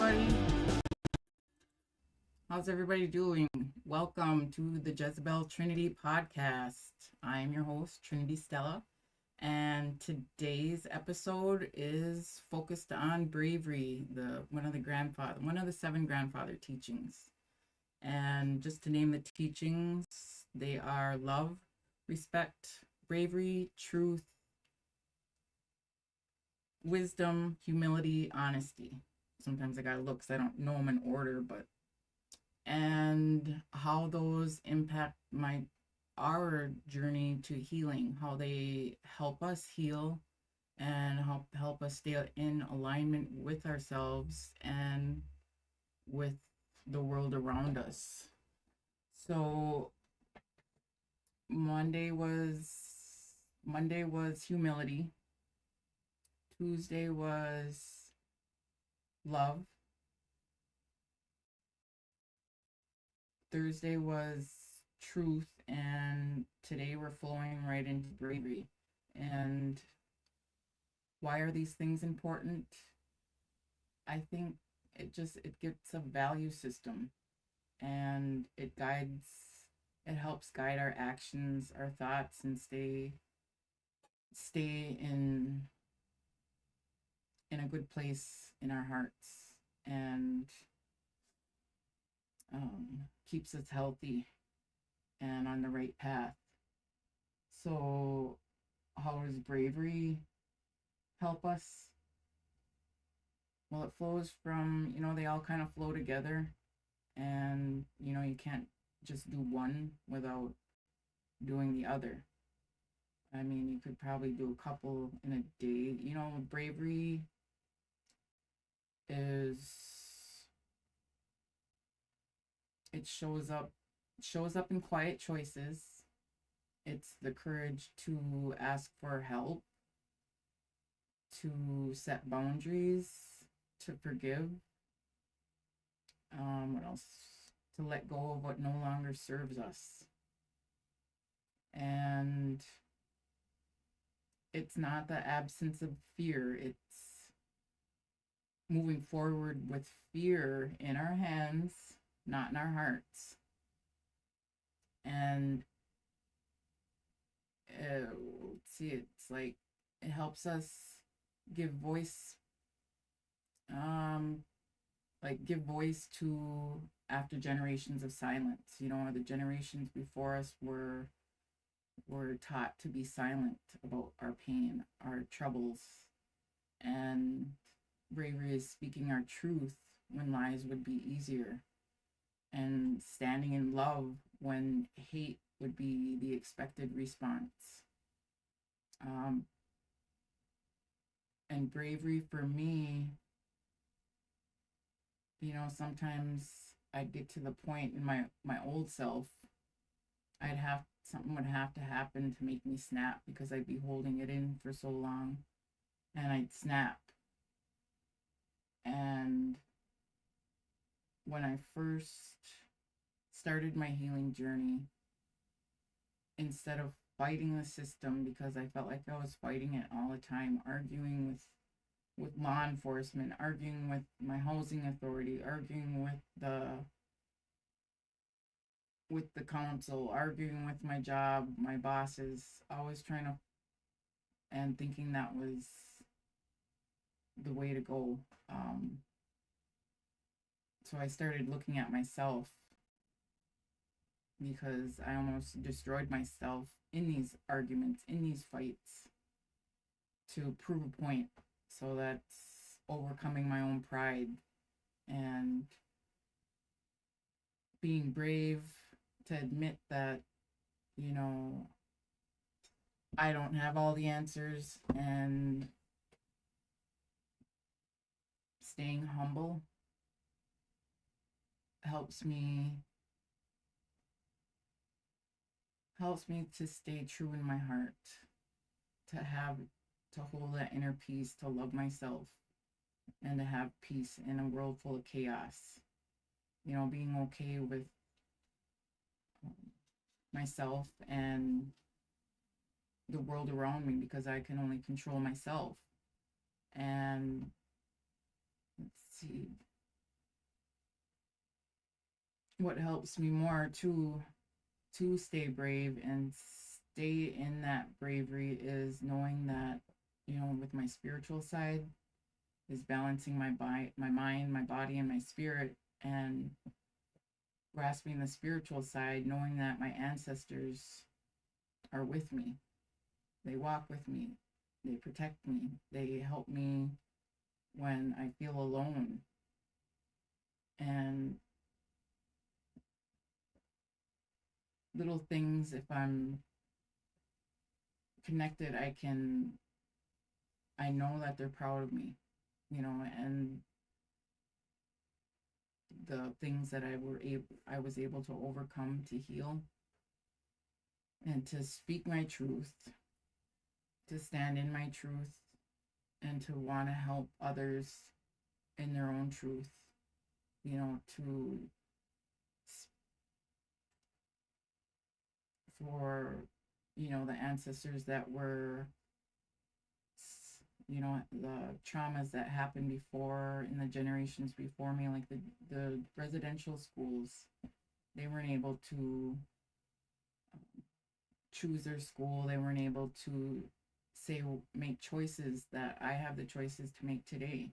everybody. How's everybody doing? Welcome to the Jezebelle Trinity podcast. I'm your host, Trinity Stella, and today's episode is focused on bravery, one of the seven grandfather teachings. And just to name the teachings, they are love, respect, bravery, truth, wisdom, humility, honesty. Sometimes I gotta look because I don't know them in order, but and how those impact our journey to healing, how they help us heal and help us stay in alignment with ourselves and with the world around us. So Monday was humility. Tuesday was love. Thursday was truth, and today we're flowing right into bravery. And why are these things important? I think it gets a value system, and it helps guide our actions, our thoughts, and stay in a good place in our hearts, and keeps us healthy and on the right path. So how does bravery help us? Well, it flows from, they all kind of flow together, and, you can't just do one without doing the other. I mean, you could probably do a couple in a day. Bravery is, it shows up in quiet choices. It's the courage to ask for help, to set boundaries, to forgive. What else? To let go of what no longer serves us. And it's not the absence of fear. It's moving forward with fear in our hands, not in our hearts. And it's like it helps us give voice to after generations of silence. The generations before us were taught to be silent about our pain, our troubles, and bravery is speaking our truth when lies would be easier, and standing in love when hate would be the expected response. And bravery for me, sometimes I'd get to the point in my old self, something would have to happen to make me snap, because I'd be holding it in for so long, and I'd snap. And when I first started my healing journey, instead of fighting the system, because I felt like I was fighting it all the time, arguing with law enforcement, arguing with my housing authority, arguing with the council, arguing with my job, my bosses, always trying to, and thinking that was the way to go. So I started looking at myself, because I almost destroyed myself in these arguments, in these fights, to prove a point. So that's overcoming my own pride and being brave to admit that, I don't have all the answers, and staying humble helps me to stay true in my heart, to hold that inner peace, to love myself, and to have peace in a world full of chaos. Being okay with myself and the world around me, because I can only control myself. And let's see, what helps me more to stay brave and stay in that bravery is knowing that, with my spiritual side, is balancing my mind, my body, and my spirit, and grasping the spiritual side, knowing that my ancestors are with me. They walk with me. They protect me. They help me when I feel alone. And little things, if I'm connected, I know that they're proud of me, and the things that I was able to overcome, to heal, and to speak my truth, to stand in my truth, and to want to help others in their own truth, to for the ancestors that were, the traumas that happened before, in the generations before me, like the residential schools. They weren't able to choose their school. They weren't able to make choices that I have the choices to make today.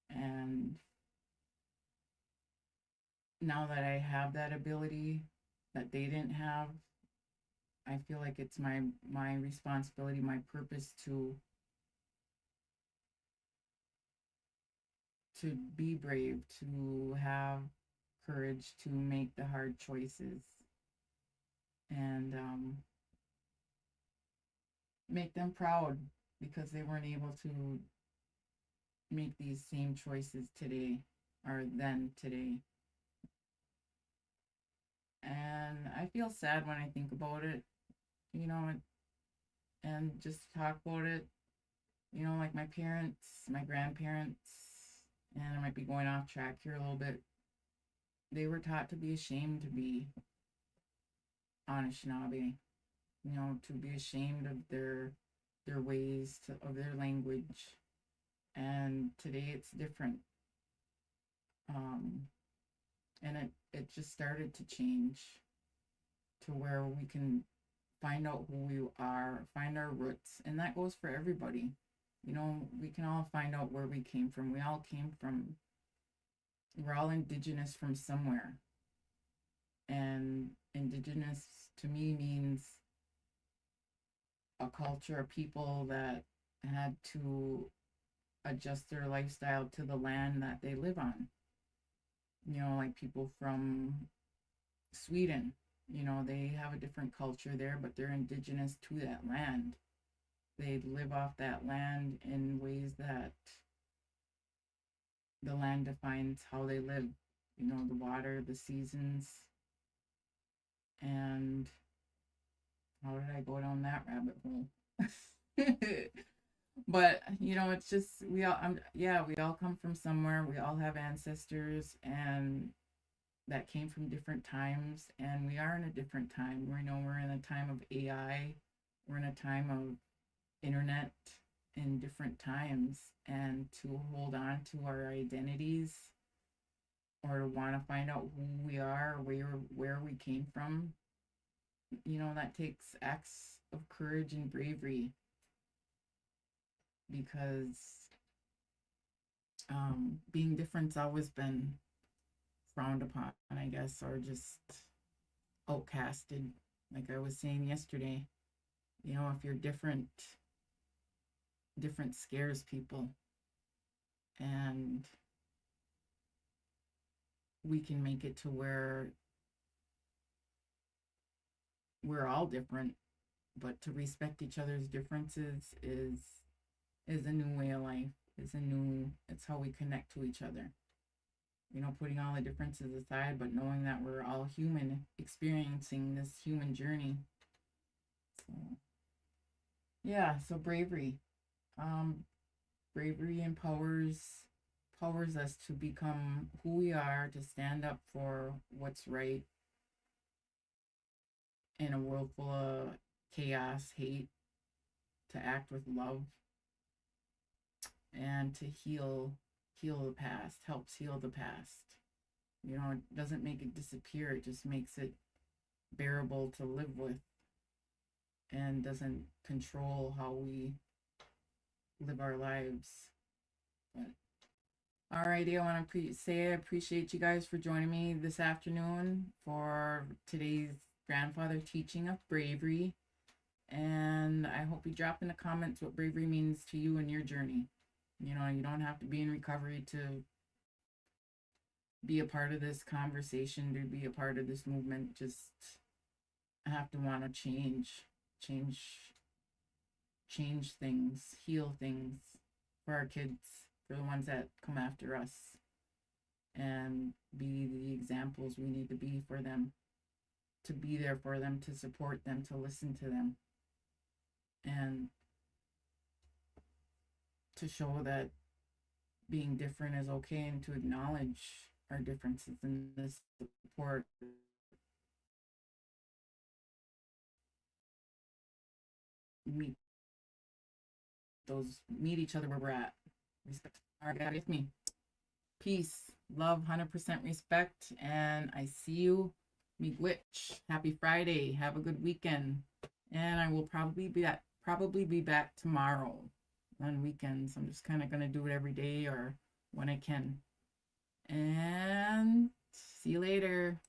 And now that I have that ability that they didn't have, I feel like it's my responsibility, my purpose to be brave, to have courage, to make the hard choices, and make them proud because they weren't able to make these same choices today or then today. And I feel sad when I think about it, you know, and just talk about it, like my parents, my grandparents, and I might be going off track here a little bit. They were taught to be ashamed to be Anishinaabe, to be ashamed of their ways, of their language. And today it's different. Um, and it just started to change to where we can find out who we are, find our roots, and that goes for everybody. We can all find out where we came from. We're all indigenous from somewhere. And indigenous to me means a culture, a people that had to adjust their lifestyle to the land that they live on. Like people from Sweden, they have a different culture there, but they're indigenous to that land. They live off that land in ways that the land defines how they live, the water, the seasons. And how did I go down that rabbit hole? But it's just we all come from somewhere. We all have ancestors, and that came from different times, and we are in a different time. We're in a time of AI. We're in a time of internet, in different times, and to hold on to our identities, or to want to find out who we are, where we came from, that takes acts of courage and bravery, because being different's always been frowned upon, I guess, or just outcasted. Like I was saying yesterday, if you're different, different scares people. And we can make it to where we're all different, but to respect each other's differences is a new way of life. It's how we connect to each other. Putting all the differences aside, but knowing that we're all human, experiencing this human journey. So, yeah, so bravery. Bravery empowers us to become who we are, to stand up for what's right in a world full of chaos, hate, to act with love, and to heal the past, helps heal the past. You know, it doesn't make it disappear. It just makes it bearable to live with and doesn't control how we live our lives. But alrighty, I want to say I appreciate you guys for joining me this afternoon for today's grandfather teaching of bravery. And I hope you drop in the comments what bravery means to you in your journey. You know, you don't have to be in recovery to be a part of this conversation, to be a part of this movement. Just have to want to change things, heal things for our kids, for the ones that come after us, and be the examples we need to be for them, to be there for them, to support them, to listen to them, and to show that being different is okay, and to acknowledge our differences and this support meet meet each other where we're at. Respect. All right, God, with me. Peace, love, 100% respect, and I see you. Miigwech. Happy Friday. Have a good weekend. And I will probably be back tomorrow on weekends. I'm just kind of gonna do it every day or when I can. And see you later.